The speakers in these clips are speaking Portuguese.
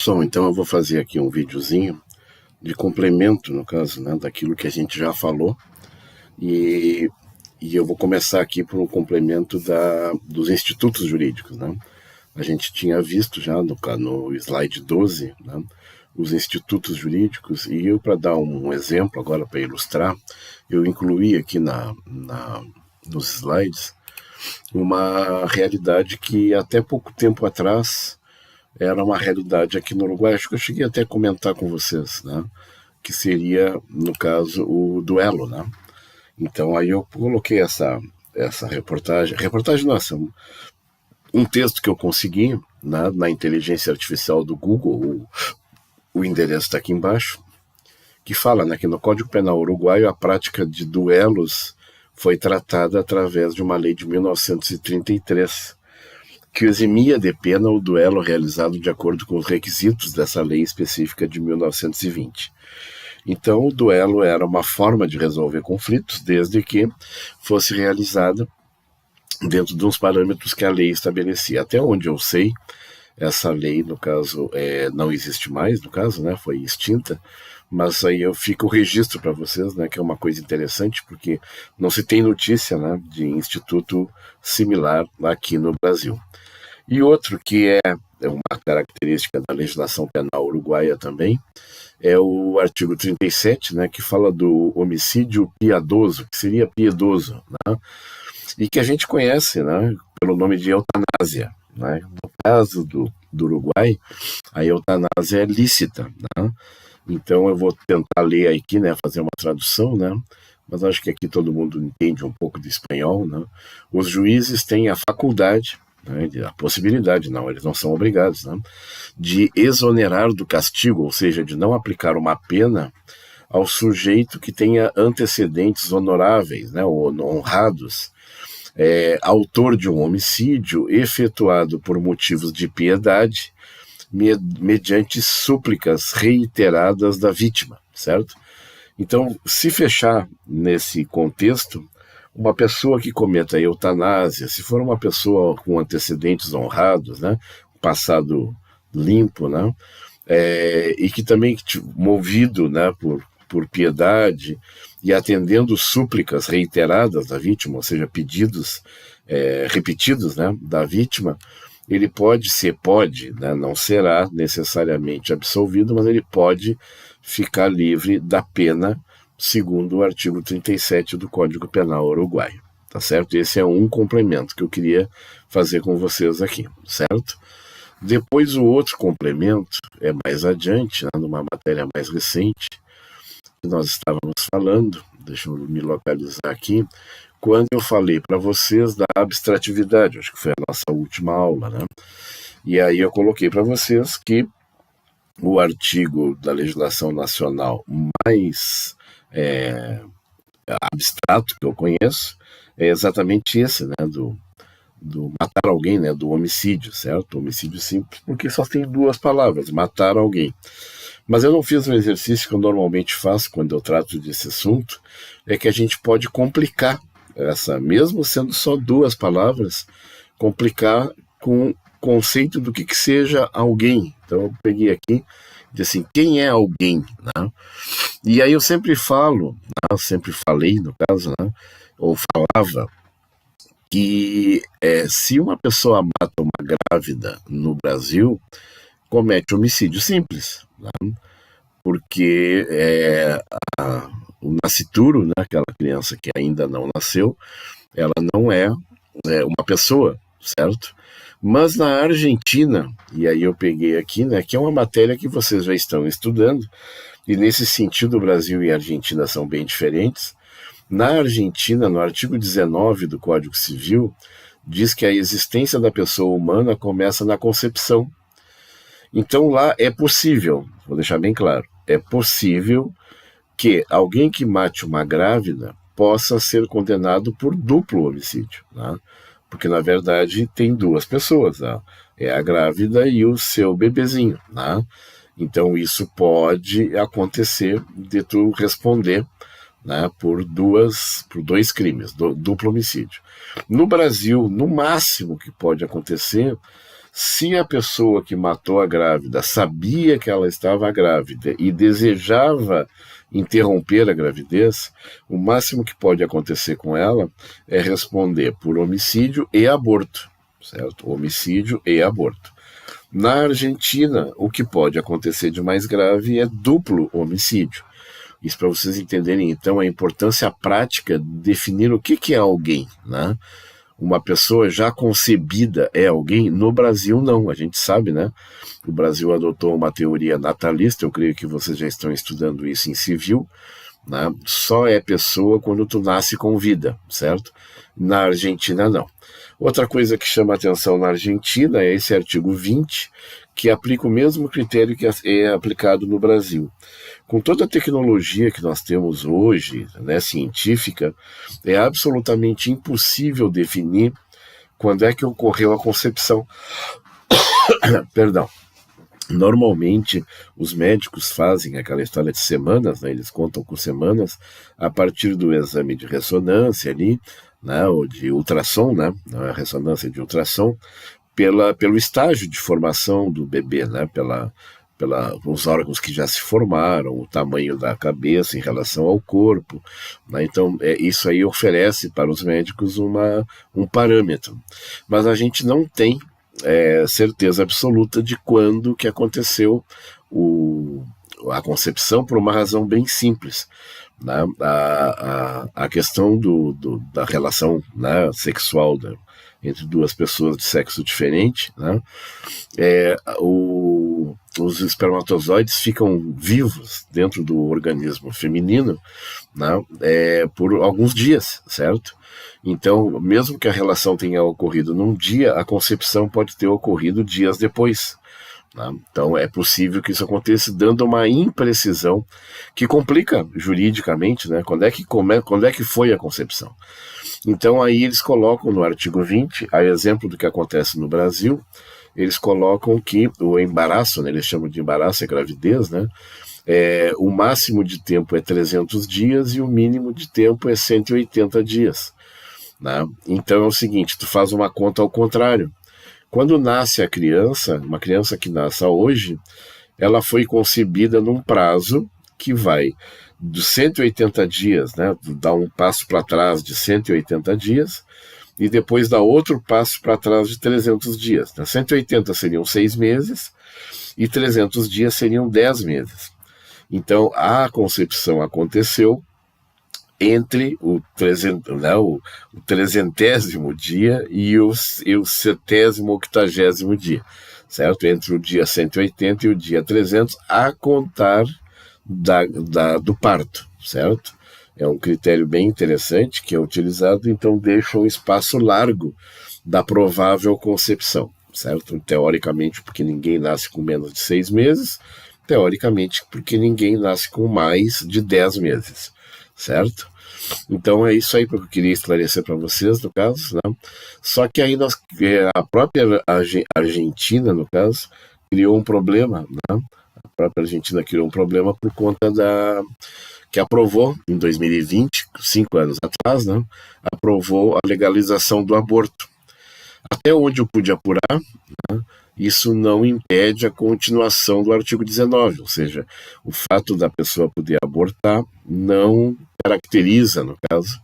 Pessoal, então eu vou fazer aqui um videozinho de complemento, no caso, né, daquilo que a gente já falou, e, e eu vou começar aqui por um complemento dos institutos jurídicos, né? A gente tinha visto já no slide 12, né, os institutos jurídicos, e eu, para dar um exemplo agora, para ilustrar, eu incluí aqui nos slides uma realidade que até pouco tempo atrás era uma realidade aqui no Uruguai. Acho que eu cheguei até a comentar com vocês, né? Que seria, no caso, o duelo, né? Então aí eu coloquei essa reportagem nossa, um texto que eu consegui, né, na inteligência artificial do Google, o endereço está aqui embaixo, que fala, né, que no Código Penal uruguaio a prática de duelos foi tratada através de uma lei de 1933, que eximia de pena o duelo realizado de acordo com os requisitos dessa lei específica de 1920. Então, o duelo era uma forma de resolver conflitos, desde que fosse realizada dentro de uns parâmetros que a lei estabelecia. Até onde eu sei, essa lei, no caso, não existe mais, no caso, né, foi extinta, mas aí eu fico o registro para vocês, né, que é uma coisa interessante, porque não se tem notícia, né, de instituto similar aqui no Brasil. E outro que é uma característica da legislação penal uruguaia também, é o artigo 37, né, que fala do homicídio piedoso, que seria piedoso, né, e que a gente conhece, né, pelo nome de eutanásia. Né. No caso do Uruguai, a eutanásia é lícita. Né. Então eu vou tentar ler aqui, né, fazer uma tradução, né, mas acho que aqui todo mundo entende um pouco de espanhol. Né. Os juízes têm a faculdade, né, a possibilidade, não, eles não são obrigados, né, de exonerar do castigo, ou seja, de não aplicar uma pena ao sujeito que tenha antecedentes honoráveis, né, ou honrados, autor de um homicídio efetuado por motivos de piedade, mediante súplicas reiteradas da vítima, certo? Então, se fechar nesse contexto, uma pessoa que cometa eutanásia, se for uma pessoa com antecedentes honrados, né, passado limpo, né, e que também movido, né, por piedade e atendendo súplicas reiteradas da vítima, ou seja, pedidos repetidos, né, da vítima, ele pode, né, não será necessariamente absolvido, mas ele pode ficar livre da pena, segundo o artigo 37 do Código Penal uruguaio, tá certo? Esse é um complemento que eu queria fazer com vocês aqui, certo? Depois o outro complemento é mais adiante, né, numa matéria mais recente, que nós estávamos falando, deixa eu me localizar aqui, quando eu falei para vocês da abstratividade, acho que foi a nossa última aula, né? E aí eu coloquei para vocês que o artigo da legislação nacional mais abstrato que eu conheço é exatamente esse, né, do matar alguém, né, do homicídio, certo? Homicídio simples, porque só tem duas palavras, matar alguém. Mas eu não fiz um exercício que eu normalmente faço quando eu trato desse assunto, é que a gente pode complicar mesmo sendo só duas palavras, complicar com o conceito do que seja alguém. Então eu peguei aqui, disse assim, quem é alguém? Né? E aí eu sempre falo, né, eu sempre falei, no caso, né, ou falava, que se uma pessoa mata uma grávida no Brasil, comete homicídio simples, né? Porque o nascituro, né, aquela criança que ainda não nasceu, ela não é uma pessoa, certo? Mas na Argentina, e aí eu peguei aqui, né, que é uma matéria que vocês já estão estudando, e nesse sentido o Brasil e a Argentina são bem diferentes. Na Argentina, no artigo 19 do Código Civil, diz que a existência da pessoa humana começa na concepção. Então lá é possível, vou deixar bem claro, é possível que alguém que mate uma grávida possa ser condenado por duplo homicídio, né? Porque na verdade tem duas pessoas, né? É a grávida e o seu bebezinho, né? Então isso pode acontecer de tu responder, né, por dois crimes, duplo homicídio. No Brasil, no máximo que pode acontecer Se a pessoa que matou a grávida sabia que ela estava grávida e desejava interromper a gravidez, o máximo que pode acontecer com ela é responder por homicídio e aborto, certo? Homicídio e aborto. Na Argentina, o que pode acontecer de mais grave é duplo homicídio. Isso para vocês entenderem, então, a importância prática de definir o que é alguém, né? Uma pessoa já concebida é alguém? No Brasil, não. A gente sabe, né? O Brasil adotou uma teoria natalista, eu creio que vocês já estão estudando isso em civil, né? Só é pessoa quando tu nasce com vida, certo? Na Argentina, não. Outra coisa que chama atenção na Argentina é esse artigo 20, que aplica o mesmo critério que é aplicado no Brasil. Com toda a tecnologia que nós temos hoje, né, científica, é absolutamente impossível definir quando é que ocorreu a concepção. Perdão. Normalmente, os médicos fazem aquela história de semanas, né, eles contam com semanas, a partir do exame de ressonância ali, né, ou de ultrassom, né, a ressonância de ultrassom, pelo estágio de formação do bebê, né, os órgãos que já se formaram, o tamanho da cabeça em relação ao corpo, né? Então, isso aí oferece para os médicos um parâmetro. Mas a gente não tem certeza absoluta de quando que aconteceu a concepção, por uma razão bem simples. Né? A questão da relação, né, sexual entre duas pessoas de sexo diferente, né? Os espermatozoides ficam vivos dentro do organismo feminino, né, por alguns dias, certo? Então, mesmo que a relação tenha ocorrido num dia, a concepção pode ter ocorrido dias depois. Né? Então, é possível que isso aconteça, dando uma imprecisão que complica juridicamente, né? Quando é que foi a concepção? Então, aí eles colocam no artigo 20, a exemplo do que acontece no Brasil, eles colocam que o embaraço, né, eles chamam de embaraço, é gravidez, né? O máximo de tempo é 300 dias e o mínimo de tempo é 180 dias. Né? Então é o seguinte, tu faz uma conta ao contrário. Quando nasce a criança, uma criança que nasce hoje, ela foi concebida num prazo que vai dos 180 dias, né, dá um passo para trás de 180 dias, e depois dá outro passo para trás de 300 dias. 180 seriam 6 meses, e 300 dias seriam 10 meses. Então, a concepção aconteceu entre o 300º dia e o 70º, 80º dia, certo? Entre o dia 180 e o dia 300, a contar do parto, certo? É um critério bem interessante que é utilizado, então deixa um espaço largo da provável concepção, certo? Teoricamente, porque ninguém nasce com menos de 6 meses, teoricamente, porque ninguém nasce com mais de 10 meses, certo? Então é isso aí que eu queria esclarecer para vocês, no caso, né? Só que aí a própria Argentina, no caso, criou um problema, né? A própria Argentina criou um problema por conta que aprovou, em 2020, 5 anos atrás, né? Aprovou a legalização do aborto. Até onde eu pude apurar, né? Isso não impede a continuação do artigo 19, ou seja, o fato da pessoa poder abortar não caracteriza, no caso,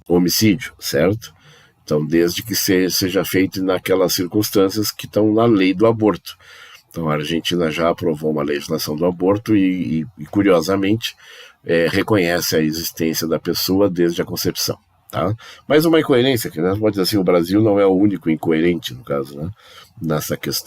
homicídio, certo? Então, desde que seja feito naquelas circunstâncias que estão na lei do aborto. Então, a Argentina já aprovou uma legislação do aborto e curiosamente, reconhece a existência da pessoa desde a concepção. Tá? Mas uma incoerência, que nós podemos dizer assim, o Brasil não é o único incoerente, no caso, né, nessa questão.